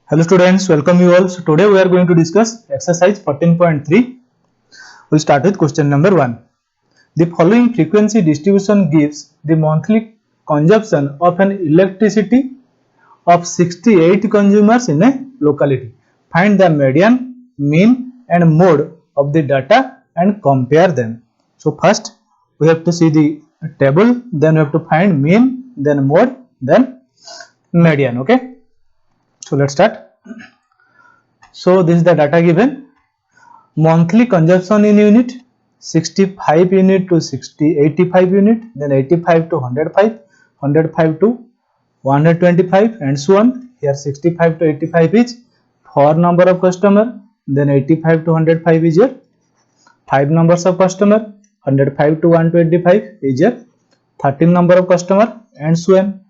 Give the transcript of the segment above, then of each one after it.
Hello students, welcome you all. So today we are going to discuss exercise 14.3. We'll start with question number 1. The following frequency distribution gives the monthly consumption of an electricity of 68 consumers in a locality. Find the median, mean and mode of the data and compare them. So first we have to see the table, then we have to find mean, then mode, then median. Okay. So let's start. So this is the data given. Monthly consumption in unit 65 unit to 85 unit, then 85 to 105, 105 to 125 and so on. Here 65 to 85 is for number of customer, then 85 to 105 is your 5 numbers of customer, 105 to 125 is your 13 number of customer and so on.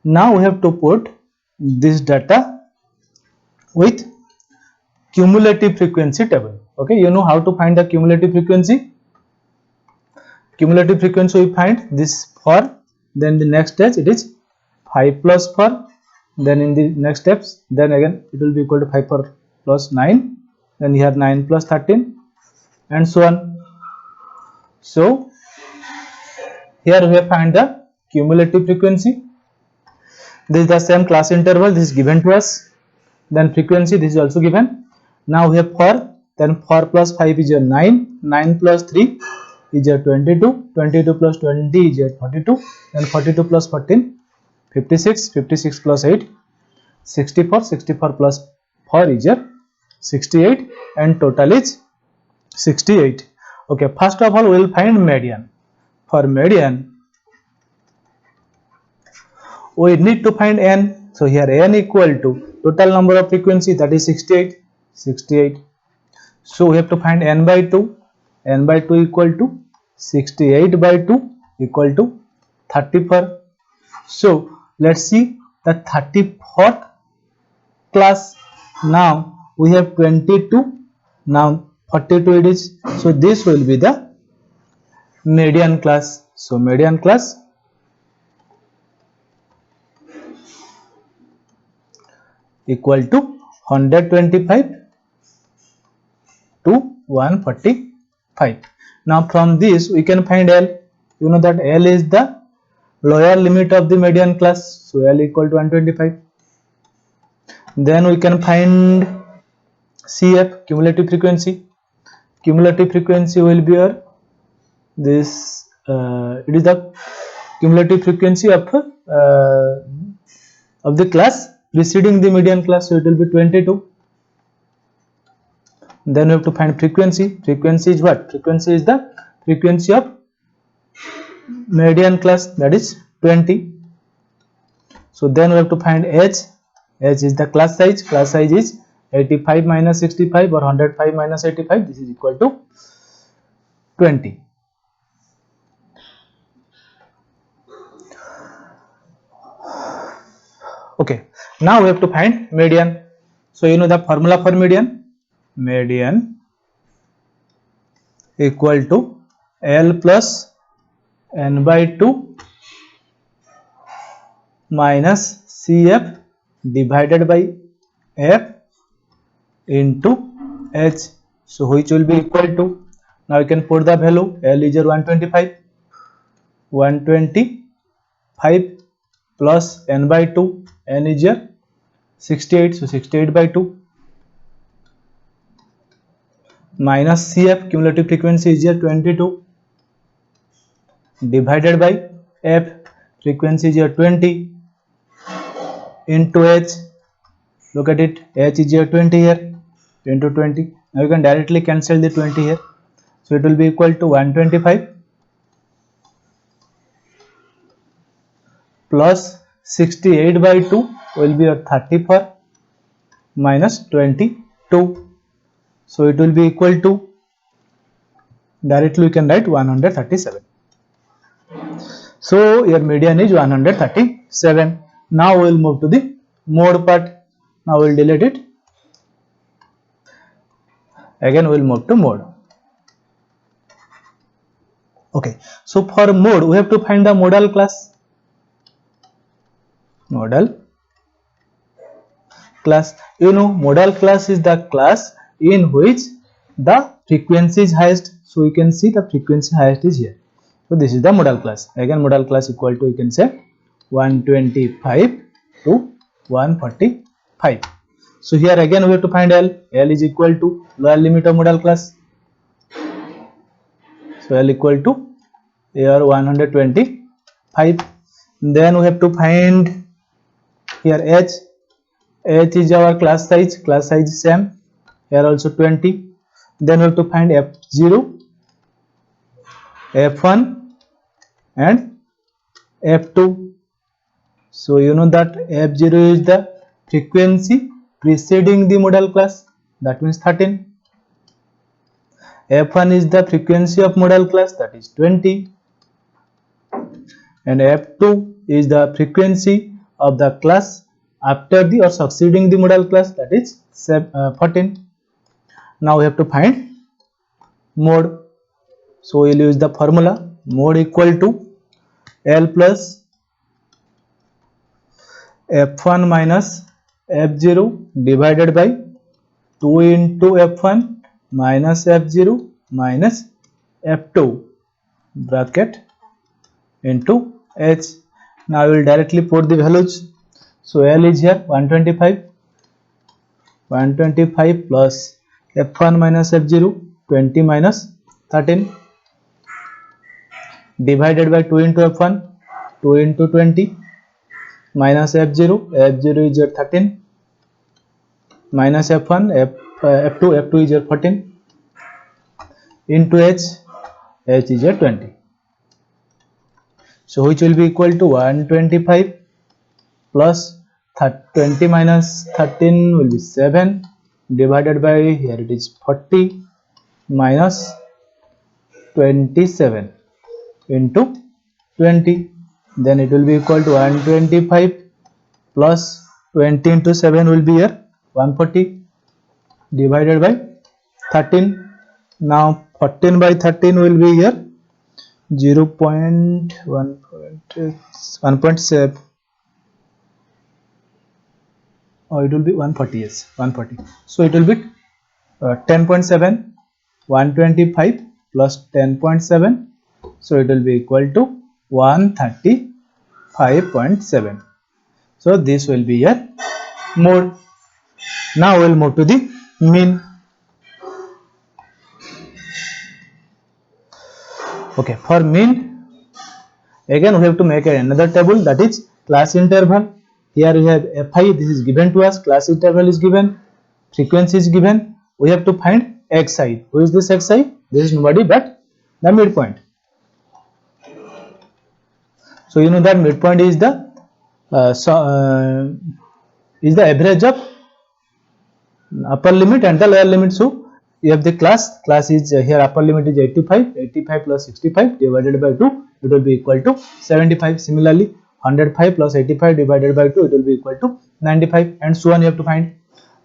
Now we have to put this data with cumulative frequency table. Okay, you know how to find the cumulative frequency. Cumulative frequency we find this for, then the next stage it is 5 plus 4, then in the next steps then again it will be equal to 5 4 plus 9, then here 9 plus 13 and so on. So here we have find the cumulative frequency. This is the same class interval, this is given to us, then frequency this is also given. Now we have 4, then 4 plus 5 is your 9, 9 plus 3 is your 22, 22 plus 20 is your 42, then 42 plus 14, 56, 56 plus 8, 64, 64 plus 4 is your 68 and total is 68. Okay, first of all we will find median. For median we need to find n. So here n equal to total number of frequency, that is 68. So we have to find n by 2. N by 2 equal to 68 by 2 equal to 34. So let's see the 34th class. Now we have 22. Now 42 it is. So this will be the median class. So median class equal to 125 to 145. Now from this we can find L. You know that L is the lower limit of the median class. So L equal to 125. Then we can find CF, cumulative frequency. Cumulative frequency will be this. It is the cumulative frequency of the class preceding the median class. So it will be 22. Then we have to find frequency. Frequency is what? Frequency is the frequency of median class, that is 20. So then we have to find H. H is the class size. Class size is 85 minus 65 or 105 minus 85. This is equal to 20. Okay. Now we have to find median. So you know the formula for median. Median equal to L plus n by 2 minus CF divided by F into H. So which will be equal to, now you can put the value. L is your 125. 125 plus n by 2. N is your 68. So 68 by 2 minus CF, cumulative frequency is your 22, divided by F, frequency is your 20, into H. Look at it, H is your 20 here, into 20. Now you can directly cancel the 20 here. So it will be equal to 125 plus 68 by 2 will be your 34 minus 22. So it will be equal to, directly we can write 137. So your median is 137. Now we will move to the mode part. Now we will delete it. Again we will move to mode. Okay. So for mode we have to find the modal class. Modal class. You know, modal class is the class in which the frequency is highest. So you can see the frequency highest is here. So this is the modal class. Again, modal class equal to, you can say, 125 to 145. So here again we have to find L. L is equal to lower limit of modal class. So L equal to here 125. Then we have to find here H. H is our class size. Class size is same. Here also 20. Then we have to find F0, F1 and F2. So you know that F0 is the frequency preceding the modal class, that means 13. F1 is the frequency of modal class, that is 20. And F2 is the frequency of the class after the or succeeding the modal class, that is 14. Now we have to find mode. So we will use the formula mode equal to L plus F1 minus F0 divided by 2 into F1 minus F0 minus F2 bracket into H. Now I will directly put the values. So L is here 125 plus F1 minus F0 20 minus 13 divided by 2 into F1 2 into 20 minus F0 is here 13 minus F1 F2 is here 14 into H is here 20. So which will be equal to 125 plus 20 minus 13 will be 7 divided by, here it is 40 minus 27 into 20. Then it will be equal to 125 plus 20 into 7 will be here 140 divided by 13. Now 14 by 13 will be here 0.1.7, or it will be 140, yes 140. So it will be 10.7, 125 plus 10.7, so it will be equal to 135.7. so this will be your mode. Now we will move to the mean. Okay, for mean again we have to make another table, that is class interval. Here we have Fi, this is given to us, class interval is given, frequency is given. We have to find Xi. Who is this Xi? This is nobody but the midpoint. So you know that midpoint is the average of upper limit and the lower limit. So you have the class is here upper limit is 85 plus 65 divided by 2, it will be equal to 75. Similarly 105 plus 85 divided by 2, it will be equal to 95, and so on you have to find.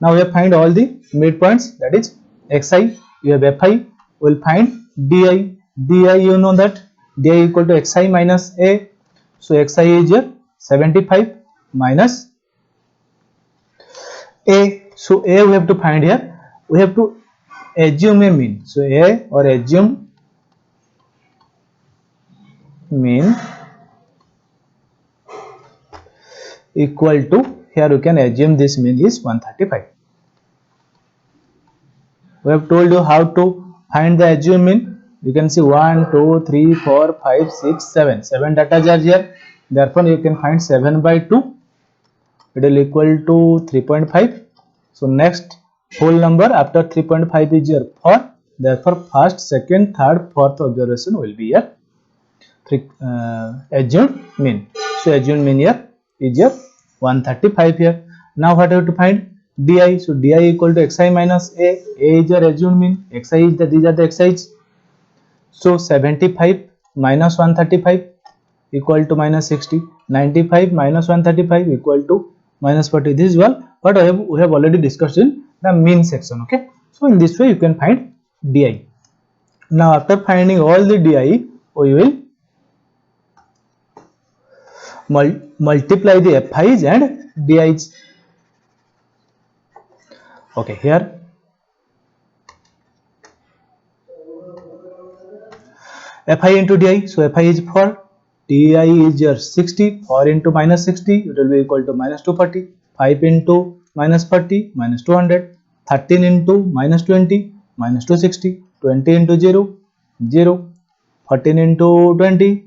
Now we have find all the midpoints, that is Xi, you have Fi. We will find Di. You know that Di equal to Xi minus A. So Xi is here 75 minus A. So A we have to find here. We have to assume a mean. So A or assume mean equal to, here you can assume this mean is 135. We have told you how to find the assume mean. You can see 1, 2, 3, 4, 5, 6, 7. 7 data are here. Therefore, you can find 7 by 2. It will equal to 3.5. So next whole number after 3.5 is here 4. Therefore, first, second, third, fourth observation will be here assumed mean. So assumed mean here is here 135 here. Now what have to find? Di. So Di equal to Xi minus A. A is your assumed mean. Xi is the, these are the Xi's. So 75 minus 135 equal to minus 60. 95 minus 135 equal to minus 40. This is what we have already discussed in the mean section. Okay. So in this way you can find Di. Now after finding all the Di, we will multiply the Fi's and Di's. Okay, here Fi into Di, so Fi is 4, Di is your 60, 4 into minus 60, it will be equal to minus 240, 5 into minus 40, minus 200, 13 into minus 20, minus 260, 20 into 0, 0, 14 into 20,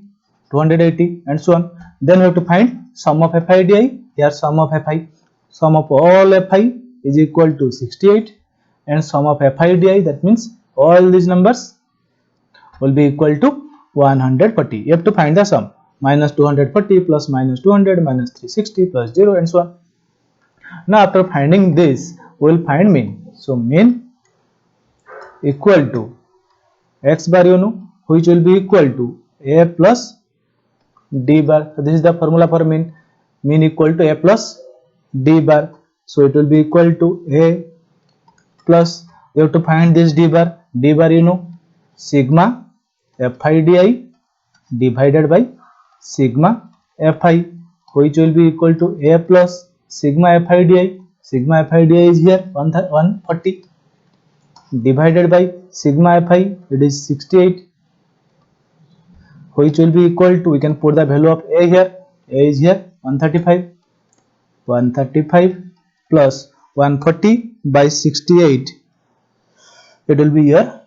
280, and so on. Then we have to find sum of Fi Di, here sum of Fi, sum of all Fi is equal to 68, and sum of Fi Di, that means all these numbers will be equal to 140. You have to find the sum. Minus 240 plus minus 200 minus 360 plus 0 and so on. Now after finding this, we will find mean. So mean equal to x bar, you know, which will be equal to a plus d bar. So this is the formula for mean. Mean equal to a plus d bar. So it will be equal to a plus, you have to find this d bar. D bar, you know, sigma Fi Di divided by sigma Fi, which will be equal to a plus sigma Fi Di. Sigma Fi Di is here 140 divided by sigma Fi, it is 68, which will be equal to, we can put the value of a here. A is here 135. 135 plus 140 by 68, it will be here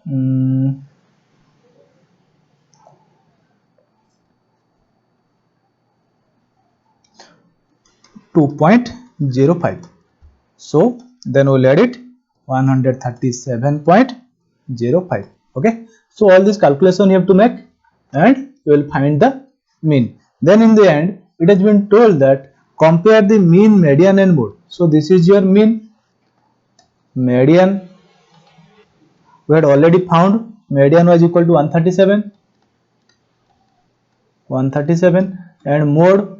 2.05. So then we'll add it 137.05. Okay, so all this calculation you have to make and you will find the mean. Then in the end it has been told that compare the mean, median and mode. So this is your mean. Median we had already found, median was equal to 137, and mode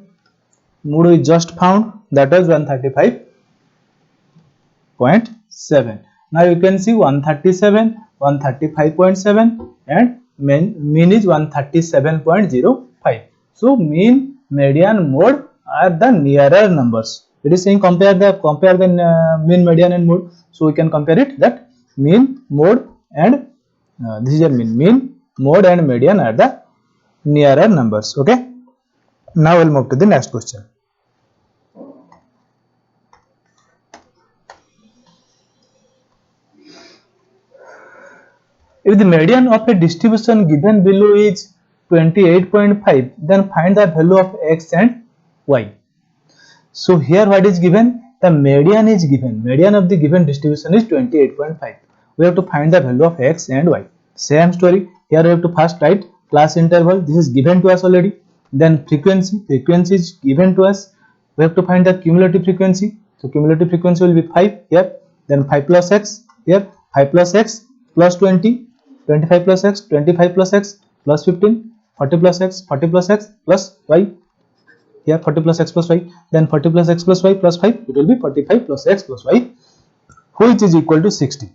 we just found, that was 135.7. Now you can see 137, 135.7 and mean is 137.05. So mean, median, mode are the nearer numbers. It is saying compare the mean, median and mode. So we can compare it that mean, mode and this is your mean, mode and median are the nearer numbers. Okay. Now we'll move to the next question. If the median of a distribution given below is 28.5, then find the value of x and y. So here what is given? The median is given. Median of the given distribution is 28.5. We have to find the value of x and y. Same story. Here we have to first write class interval. This is given to us already. Then frequency. Frequency is given to us. We have to find the cumulative frequency. So cumulative frequency will be 5 here. Then 5 plus x here. 5 plus x plus 20. 25 plus x, 25 plus x plus 15, 40 plus x, 40 plus x plus y, here 40 plus x plus y, then 40 plus x plus y plus 5, it will be 45 plus x plus y, which is equal to 60.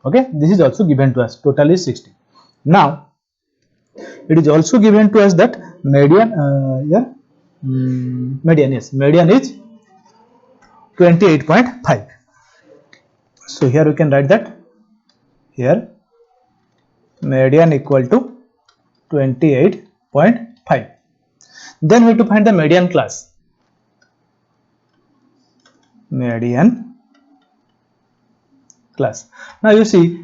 Okay, this is also given to us, total is 60. Now it is also given to us that median, median is 28.5. So here we can write that here median equal to 28.5. Then we have to find the median class. Median class. Now you see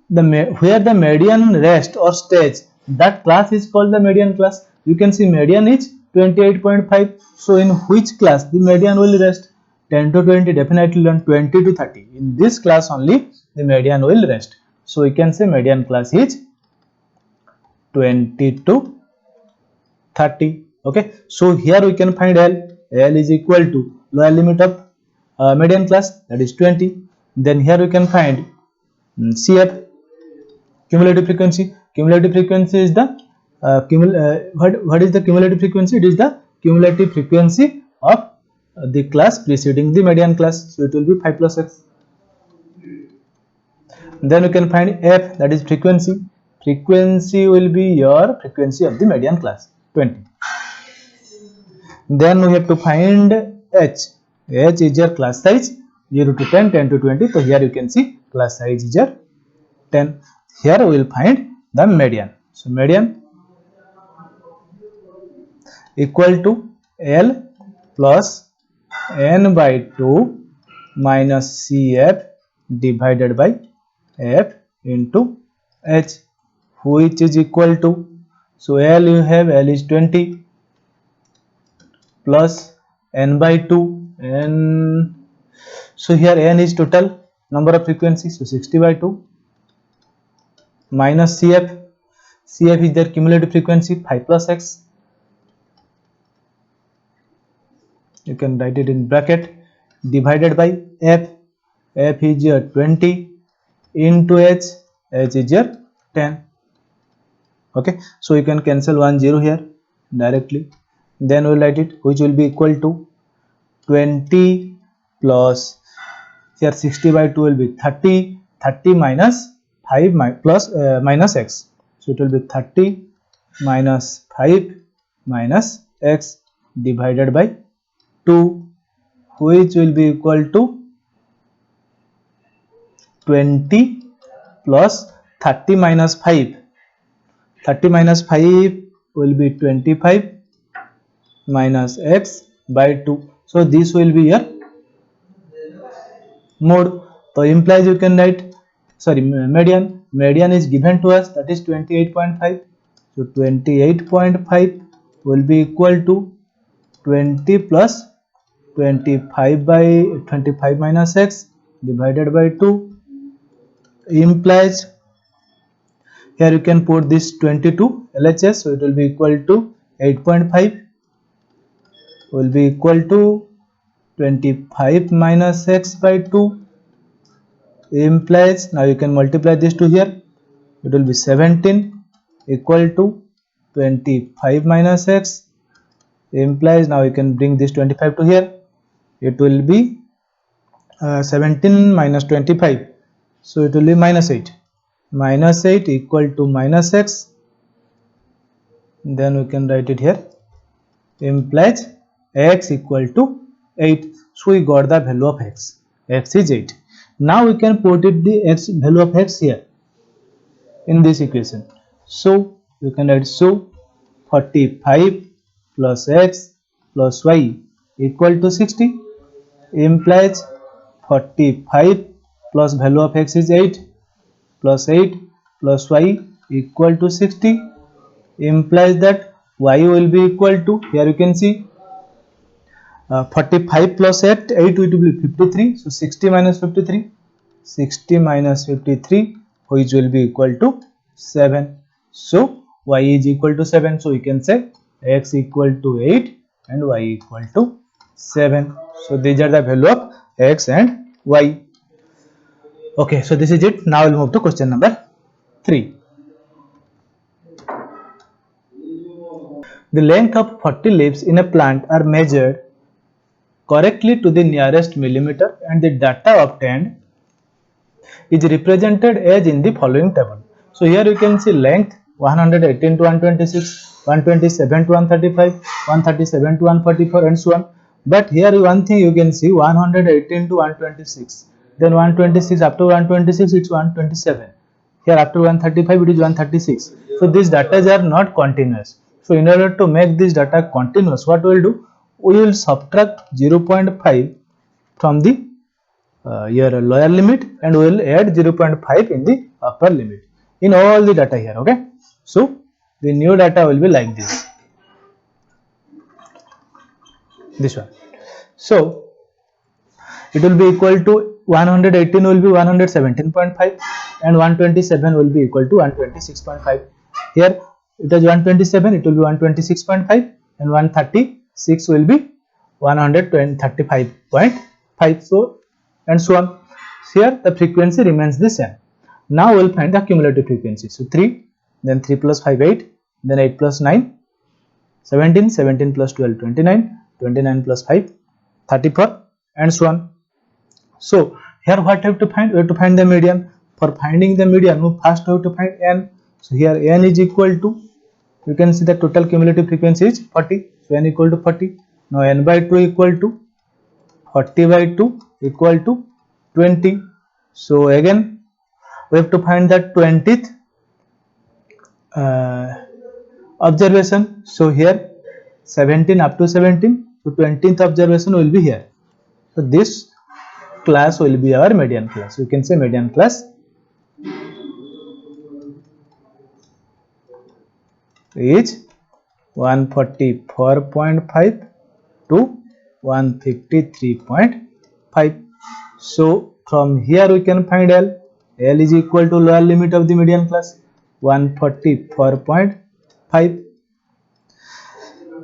where the median rest or stays, that class is called the median class. You can see median is 28.5. So in which class the median will rest? 10 to 20 definitely, learn 20 to 30. In this class only the median will rest. So we can say median class is 20 to 30. Okay, so here we can find L. L is equal to lower limit of median class, that is 20. Then here we can find CF, cumulative frequency. Cumulative frequency is the what is the cumulative frequency? It is the cumulative frequency of the class preceding the median class. So it will be 5 plus x. Then we can find F, that is frequency. Frequency will be your frequency of the median class, 20. Then we have to find H. H is your class size. 0 to 10, 10 to 20. So here you can see class size is your 10. Here we will find the median. So median equal to L plus n by 2 minus CF divided by F into H, which is equal to, so L you have, L is 20 plus n by 2, n, so here n is total number of frequencies, so 60 by 2 minus CF, CF is their cumulative frequency 5 plus X, you can write it in bracket, divided by F, F is your 20 into H, H is your 10. Okay, so you can cancel 1 0 here directly, then we'll write it, which will be equal to 20 plus, here 60 by 2 will be 30, 30 minus 5 minus X, so it will be 30 minus 5 minus X divided by 2, which will be equal to 20 plus 30 minus 5, 30 minus 5 will be 25 minus X by 2, so this will be your mode. So implies you can write, sorry, median, median is given to us, that is 28.5, so 28.5 will be equal to 20 plus 25 by 25 minus X divided by 2, implies, here you can put this 22 LHS, so it will be equal to 8.5 will be equal to 25 minus X by 2, implies, now you can multiply this to here, it will be 17 equal to 25 minus X, implies, now you can bring this 25 to here, it will be 17 minus 25, so it will be minus 8, minus 8 equal to minus X, then we can write it here, implies X equal to 8, so we got the value of X, X is 8. Now we can put it the X value of X here in this equation, so you can write, so 45 plus X plus Y equal to 60, implies 45 plus value of X is 8 plus 8 plus Y equal to 60, implies that Y will be equal to, here you can see 45 plus 8 it will be 53, so 60 minus 53, 60 minus 53, which will be equal to 7, so Y is equal to 7, so we can say X equal to 8 and Y equal to 7, so these are the value of X and Y. Okay, so this is it. Now we'll move to question number 3. The length of 40 leaves in a plant are measured correctly to the nearest millimeter, and the data obtained is represented as in the following table. So here you can see length 118 to 126, 127 to 135, 137 to 144 and so on. But here one thing you can see, 118 to 126, then 126, after 126 it's 127, here after 135 it is 136. So these data are not continuous. So in order to make this data continuous, what we will do, we will subtract 0.5 from the your lower limit and we will add 0.5 in the upper limit in all the data here. Okay, so the new data will be like this one. So it will be equal to 118 will be 117.5 and 127 will be equal to 126.5. Here it is 127, it will be 126.5 and 136 will be 135.5, so and so on. Here the frequency remains the same. Now we will find the cumulative frequency. So 3, then 3 plus 5 8, then 8 plus 9 17, 17 plus 12 29, 29 plus 5 34 and so on. So here what we have to find? We have to find the median. For finding the median, we first have to find n. So here n is equal to, you can see the total cumulative frequency is 40. So n equal to 40. Now n by 2 equal to 40 by 2 equal to 20. So again we have to find the 20th observation. So here 17 up to 17, so 20th observation will be here. So this class will be our median class. We can say median class is 144.5 to 153.5. So from here we can find L. L is equal to lower limit of the median class 144.5.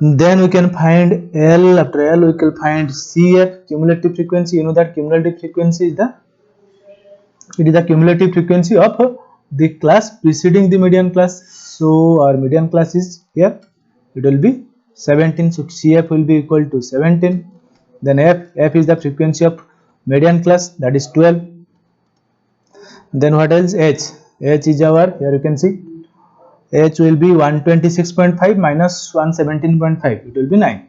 Then we can find L. After L we can find CF, cumulative frequency. You know that cumulative frequency is the cumulative frequency of the class preceding the median class. So our median class is here, it will be 17. So CF will be equal to 17. Then F is the frequency of median class, that is 12. Then what else? H is our, here you can see H will be 126.5 minus 117.5, it will be 9.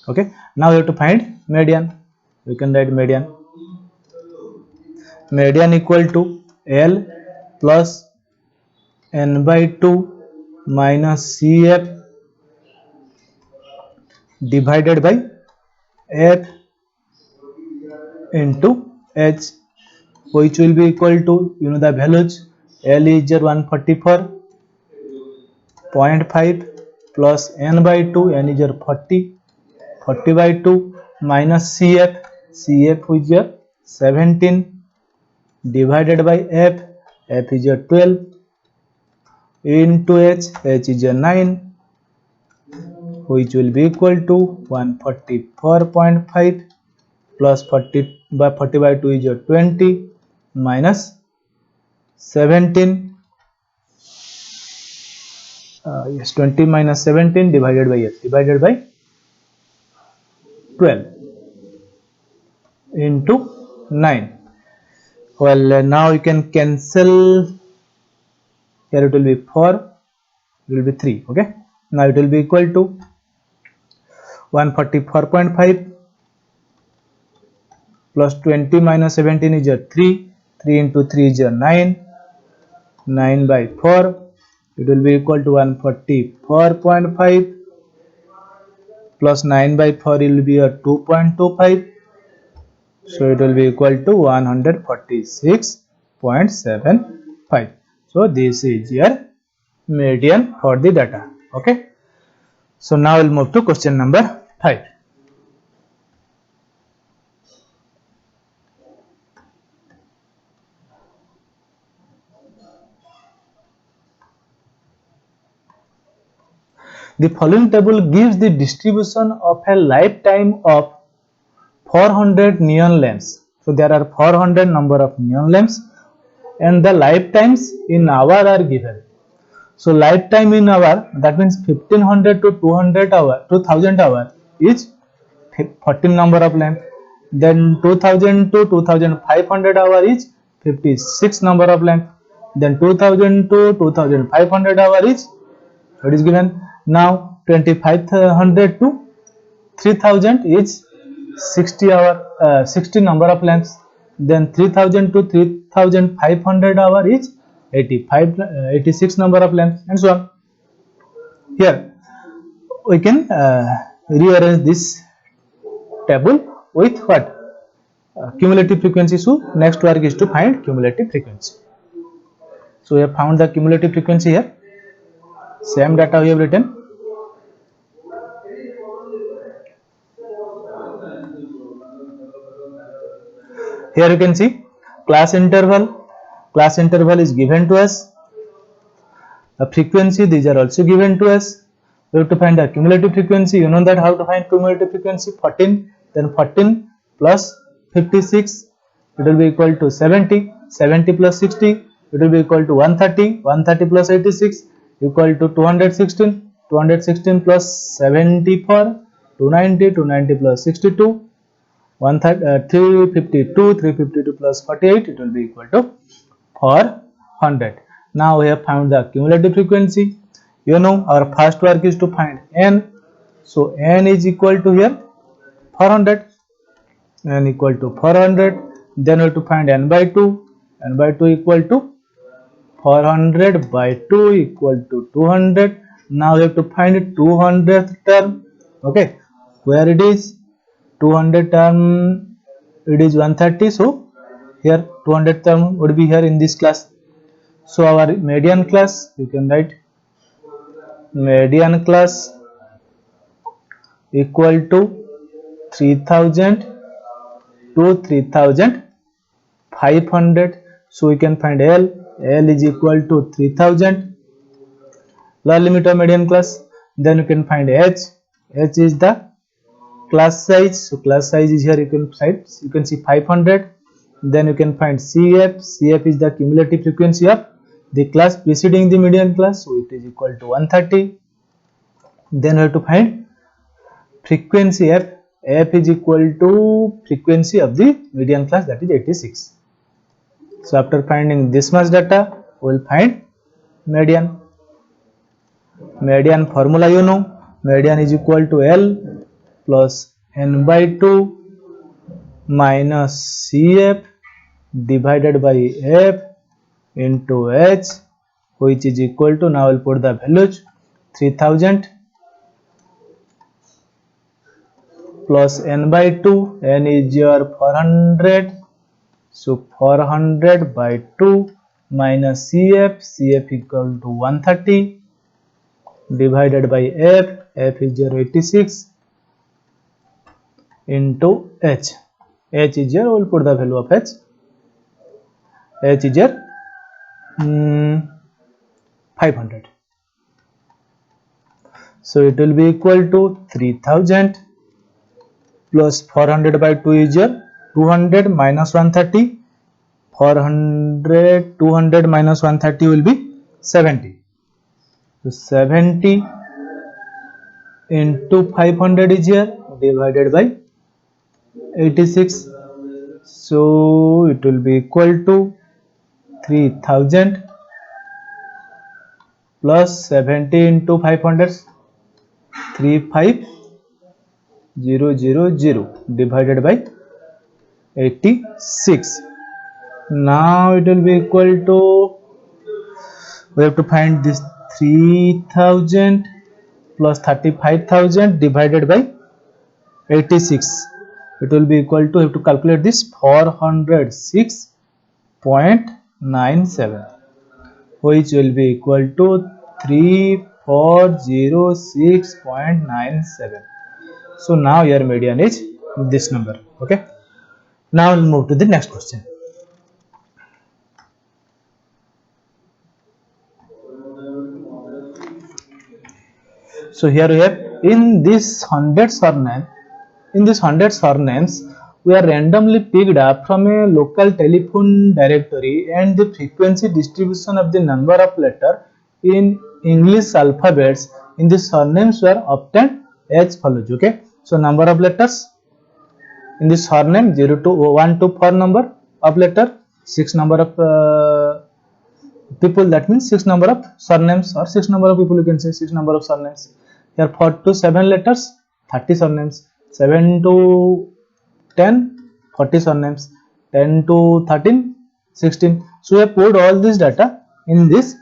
Okay, now we have to find median. We can write median equal to L plus n by 2 minus CF divided by F into H, which will be equal to, you know the values, L is 144.5 plus n by 2, n is 40 by 2 minus CF is 17 divided by F is 12 into H is 9, which will be equal to 144.5 plus 40 by 2 is 20 minus 17, 20 minus 17 divided by 12 into 9. Well, now you can cancel. Here it will be 4, it will be 3. Okay, now it will be equal to 144.5 plus 20 minus 17 is 3 into 3 is 9 by 4, it will be equal to 144.5 plus 9 by 4 will be 2.25, so it will be equal to 146.75. so this is your median for the data. Okay, so now we'll move to question number 5. The following table gives the distribution of a lifetime of 400 neon lamps. So there are 400 number of neon lamps and the lifetimes in hour are given. So lifetime in hour, that means 1500 to 200 hour, 2000 hour is 14 number of lamp. Then 2000 to 2500 hour is 56 number of lamp. Then 2000 to 2500 hour is, what is given? Now 2500 to 3000 is 60 number of lamps. Then 3000 to 3500 hour is 86 number of lamps, and so on. Here we can rearrange this table with what? Cumulative frequency. So next work is to find cumulative frequency. So we have found the cumulative frequency here. Same data we have written. Here you can see class interval. Class interval is given to us. The frequency, these are also given to us. We have to find the cumulative frequency. You know that how to find cumulative frequency? 14. Then 14 plus 56, it will be equal to 70. 70 plus 60, it will be equal to 130. 130 plus 86 equal to 216. 216 plus 74, 290. 290 plus 62, 352. 352 plus 48, it will be equal to 400. Now we have found the cumulative frequency. You know our first work is to find n. So n is equal to here 400. n equal to 400. Then we have to find n by 2. N by 2 equal to 400 by 2 equal to 200. Now we have to find 200th term. Okay, where it is 200 term, it is 130. So here 200 term would be here in this class. So our median class, you can write median class equal to 3000 to 3500. So we can find L is equal to 3000, lower limit of median class. Then you can find H is the class size. So class size is here, you can see 500. Then you can find CF is the cumulative frequency of the class preceding the median class, so it is equal to 130. Then we have to find frequency F is equal to frequency of the median class, that is 86. So after finding this much data, we will find median. Median formula you know, median is equal to L plus n by 2 minus CF divided by F into H, which is equal to, now I will put the values, 3000 plus n by 2, n is your 400, so 400 by 2 minus CF equal to 130 divided by F is your 86 into H is your, we will put the value of H is your 500. So it will be equal to 3000 plus 400 by 2 is your 200 minus 130. 200 minus 130 will be 70. So 70 into 500 is here divided by 86. So it will be equal to 3000 plus 70 into 500, 35000 divided by 86. Now it will be equal to, we have to find this 3000 plus 35000 divided by 86. It will be equal to, you have to calculate this, 406.97, which will be equal to 3406.97. So now your median is this number. Okay, now we'll move to the next question. So here we have, in this 100 surnames, we are randomly picked up from a local telephone directory, and the frequency distribution of the number of letters in English alphabets in the surnames were obtained as follows. Okay, so number of letters in the surname 0 to 1 to 4 number of letter, 6 number of people, that means 6 number of surnames, or 6 number of people, you can say 6 number of surnames. Here 4 to 7 letters, 30 surnames, 7 to 10, 40 surnames, 10 to 13, 16. So we have put all this data in this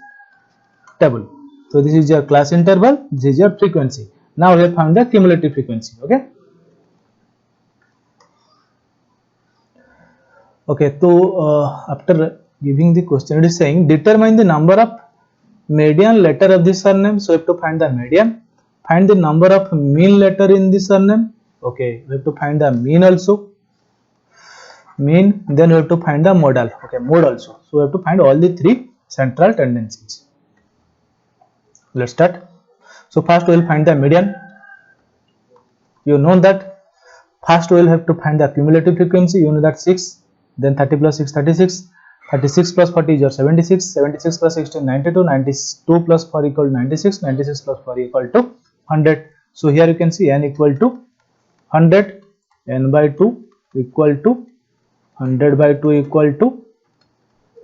table. So this is your class interval, this is your frequency. Now we have found the cumulative frequency. Okay, so after giving the question, it is saying determine the number of median letter of the surname. So we have to find the median, find the number of mean letter in the surname. Okay, we have to find the mean also, mean, then we have to find the modal. Okay, mode also. So we have to find all the three central tendencies. Let's start. So first we will find the median. You know that first we will have to find the cumulative frequency. You know that 6, then 30 plus 6, 36, 36 plus 40 is your 76, 76 plus 16, 92, 92 plus 4 equal to 96, 96 plus 4 equal to 100. So here you can see n equal to 100, n by 2 equal to 100 by 2 equal to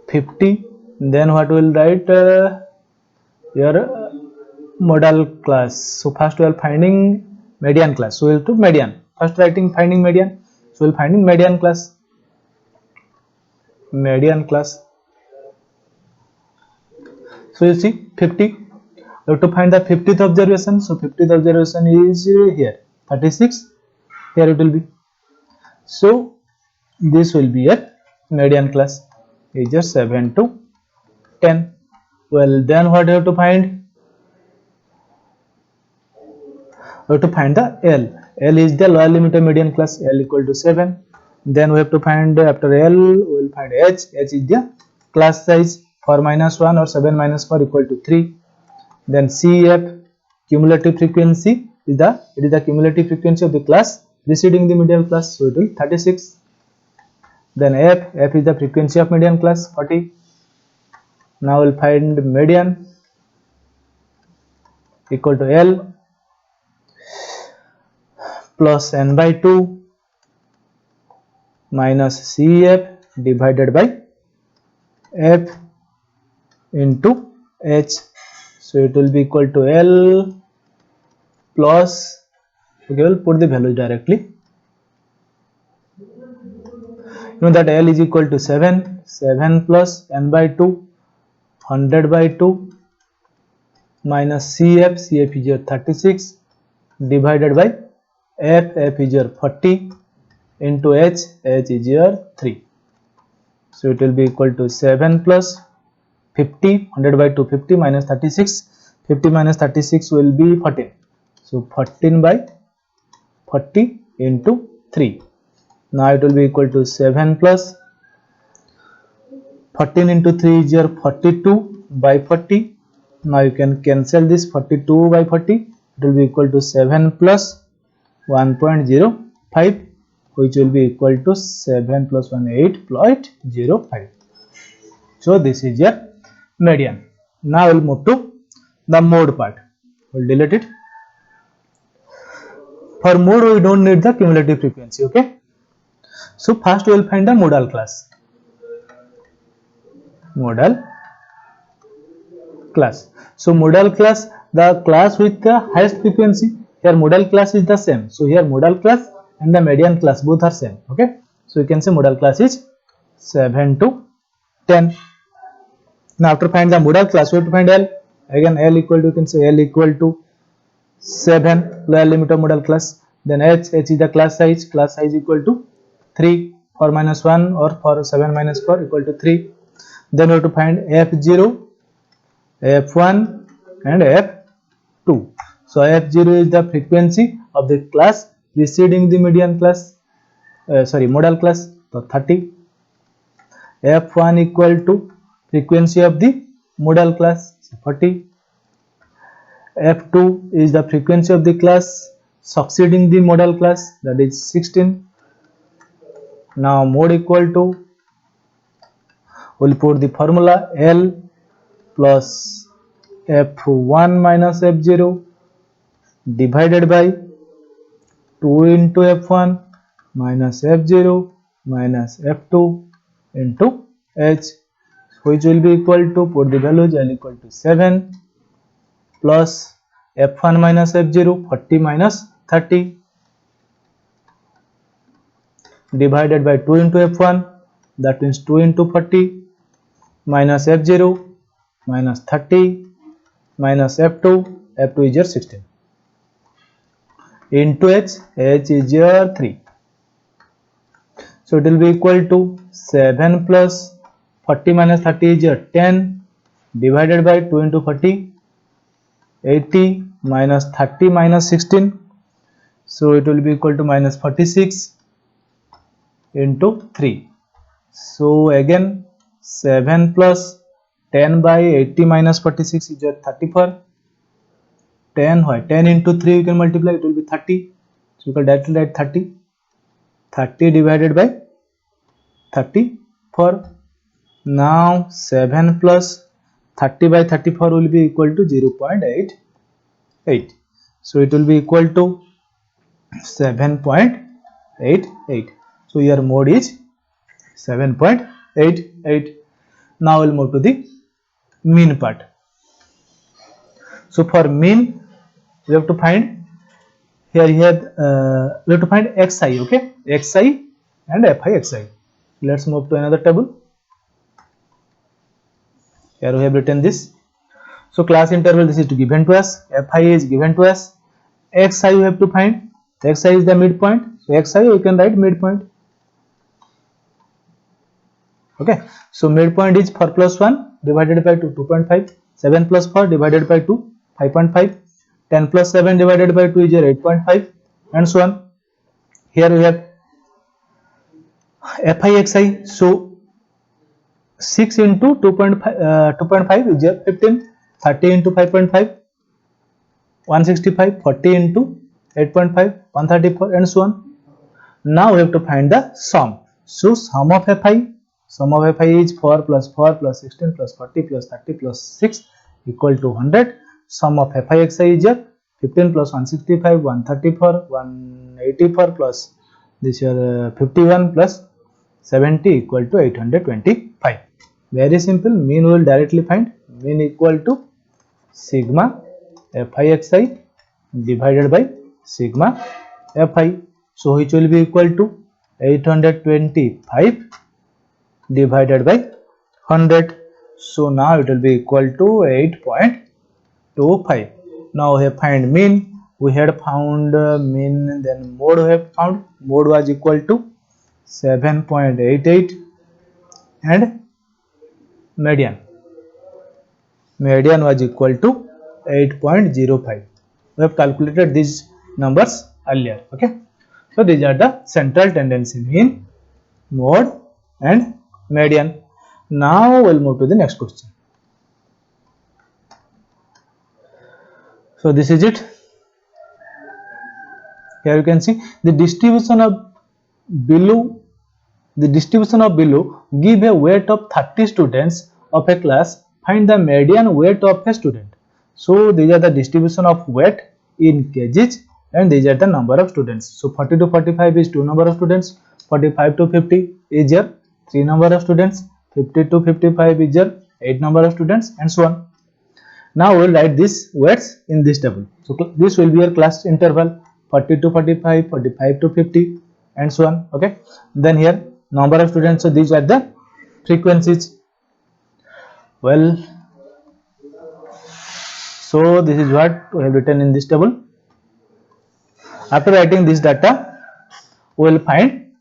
50. Then what we will write, your modal class. So first we are finding median class. So we will to median. First writing finding median. So we'll find in median class. Median class. So you see 50. We have to find the 50th observation. So 50th observation is here. 36. Here it will be. So this will be a median class. Is just 7 to 10. Well, then what you have to find? We have to find the L. L is the lower limit of median class. L equal to 7. Then we have to find after L, we will find H. H is the class size. 4 minus 1 or 7 minus 4 equal to 3. Then CF, cumulative frequency is the cumulative frequency of the class preceding the median class. So it will 36. Then F is the frequency of median class 40. Now we'll find median equal to L plus n by 2 minus CF divided by F into H. So it will be equal to L plus, okay, we'll put the values directly. You know that L is equal to 7. 7 plus n by 2, 100 by 2 minus CF. CF is your 36 divided by F. F is your 40 into H. H is your 3. So it will be equal to 7 plus 50, 100 by 2, 50 minus 36. 50 minus 36 will be 14. So 14 by 40 into 3. Now it will be equal to 7 plus 14 into 3 is your 42 by 40. Now you can cancel this 42 by 40. It will be equal to 7 plus 1.05, which will be equal to 7 plus 1, 8.05. So this is your median. Now we'll move to the mode part. We'll delete it. For mode we don't need the cumulative frequency, okay? So first we will find the modal class. Modal class. So modal class, the class with the highest frequency. Here modal class is the same. So here modal class and the median class both are same, okay? So you can say modal class is 7 to 10. Now after find the modal class, we have to find L. Again L equal to, you can say L equal to 7, lower limit of modal class. Then H is the class size equal to 3, 4 minus 1 or 7 minus 4 equal to 3. Then we have to find F0, F1 and F2. So F0 is the frequency of the class preceding the median class, modal class, so 30. F1 equal to frequency of the modal class, 40. F2 is the frequency of the class succeeding the modal class, that is 16. Now mode equal to, we'll put the formula L plus F1 minus F0 divided by 2 into F1 minus F0 minus F2 into H, which will be equal to, put the values, L equal to 7 plus F1 minus F0, 40 minus 30 divided by 2 into F1, that means 2 into 40 minus F0 minus 30 minus F2, F2 is your 16 into H, H is your 3. So it will be equal to 7 plus 40 minus 30 is your 10 divided by 2 into 40, 80 minus 30 minus 16. So it will be equal to minus 46 into 3. So again 7 plus 10 by 80 minus 46 is your 34. 10 into 3 you can multiply, it will be 30. So you can directly write 30. 30 divided by 34. Now 7 plus 30 by 34 will be equal to 0.88. So it will be equal to 7.88. So your mode is 7.88. Now we'll move to the mean part. So for mean we have to find here we have to find xi, okay? Xi and FI/XI. Let's move to another table. Here we have written this. So class interval, this is given to us, Fi is given to us, Xi we have to find. Xi is the midpoint, so Xi we can write midpoint. Okay, so midpoint is 4 plus 1 divided by 2, 2.5, 7 plus 4 divided by 2, 5.5, 10 plus 7 divided by 2 is 8.5, and so on. Here we have Fi/Xi, so 6 into 2.5 is 15, 30 into 5.5, 165, 40 into 8.5, 134, and so on. Now we have to find the sum. So sum of Fi is 4 plus 4 plus 16 plus 40 plus 30 plus 6 equal to 100. Sum of Fi/Xi is 15 plus 165, 134, 184 plus this here 51 plus 70 equal to 825. Very simple. Mean we will directly find. Mean equal to sigma Fi/Xi divided by sigma Fi. So which will be equal to 825 divided by 100. So now it will be equal to 8.25. Now we have find mean. We had found mean, then mode we have found. Mode was equal to 7.88 and median was equal to 8.05. We have calculated these numbers earlier. Okay, so these are the central tendency, mean, mode and median. Now we'll move to the next question. So this is it. Here you can see the distribution of below give a weight of 30 students of a class. Find the median weight of a student. So these are the distribution of weight in kgs, and these are the number of students. So 40 to 45 is 2 number of students, 45 to 50 is your 3 number of students, 50 to 55 is your 8 number of students, and so on. Now we will write these weights in this table. So this will be your class interval, 40 to 45, 45 to 50, and so on. Okay, then here number of students, so these are the frequencies. Well, so this is what we have written in this table. After writing this data, we will find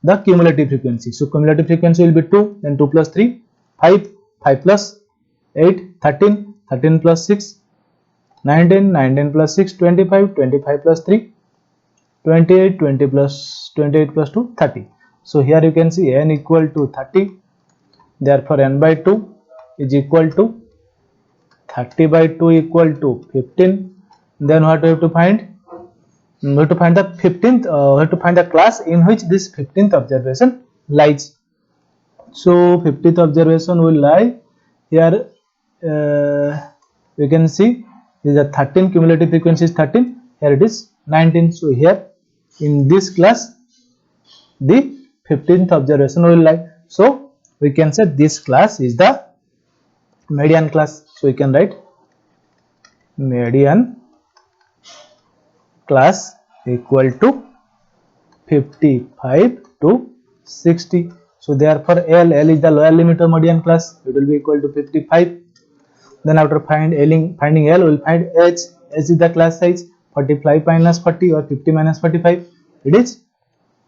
the cumulative frequency. So cumulative frequency will be 2, then 2 plus 3, 5, 5 plus 8, 13, 13 plus 6, 19, 19 plus 6, 25, 25 plus 3, 28, 28 plus 2, 30. So here you can see n equal to 30. Therefore n by 2 is equal to 30 by 2 equal to 15. Then what we have to find? We have to find the 15th. We have to find the class in which this 15th observation lies. So 15th observation will lie here. We can see is a 13, cumulative frequency is 13. Here it is 19. So here in this class the 15th observation will lie. So we can say this class is the median class. So we can write median class equal to 55 to 60. So therefore L is the lower limit of median class. It will be equal to 55. Then after finding L, we will find H. H is the class size. 45 minus 40 or 50 minus 45. It is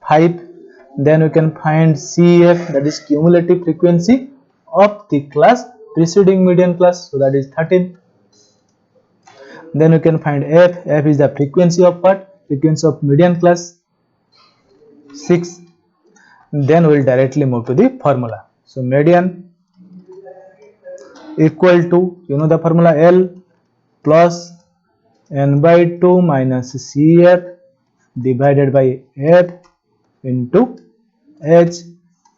5. Then we can find CF, that is cumulative frequency of the class preceding median class. So that is 13. Then we can find F. F is the frequency of what? Frequency of median class, 6. Then we will directly move to the formula. So median equal to, you know the formula, L plus n by 2 minus CF divided by F into H,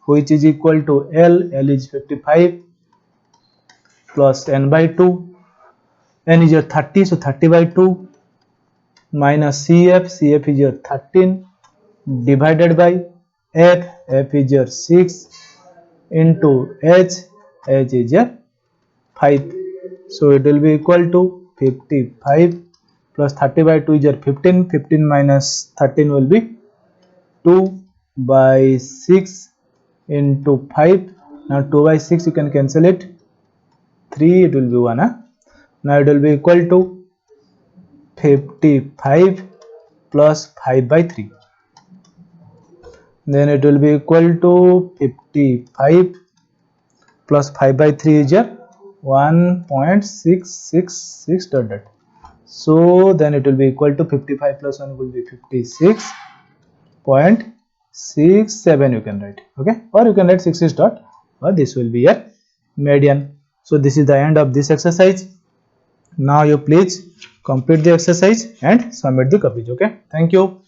which is equal to L. L is 55 plus n by 2. N is your 30, so 30 by 2 minus CF. CF is your 13 divided by F. F is your 6 into H. H is your 5. So it will be equal to 55 plus 30 by 2 is your 15. 15 minus 13 will be 2 by 6 into 5. Now 2 by 6 you can cancel it, 3 it will be 1. Now it will be equal to 55 plus 5 by 3. Then it will be equal to 55 plus 5 by 3 is your 1.666 dot dot. So then it will be equal to 55 plus 1 will be 56.67 you can write, okay, or you can write 66 dot, or this will be your median. So this is the end of this exercise. Now you please complete the exercise and submit the copies, okay. Thank you.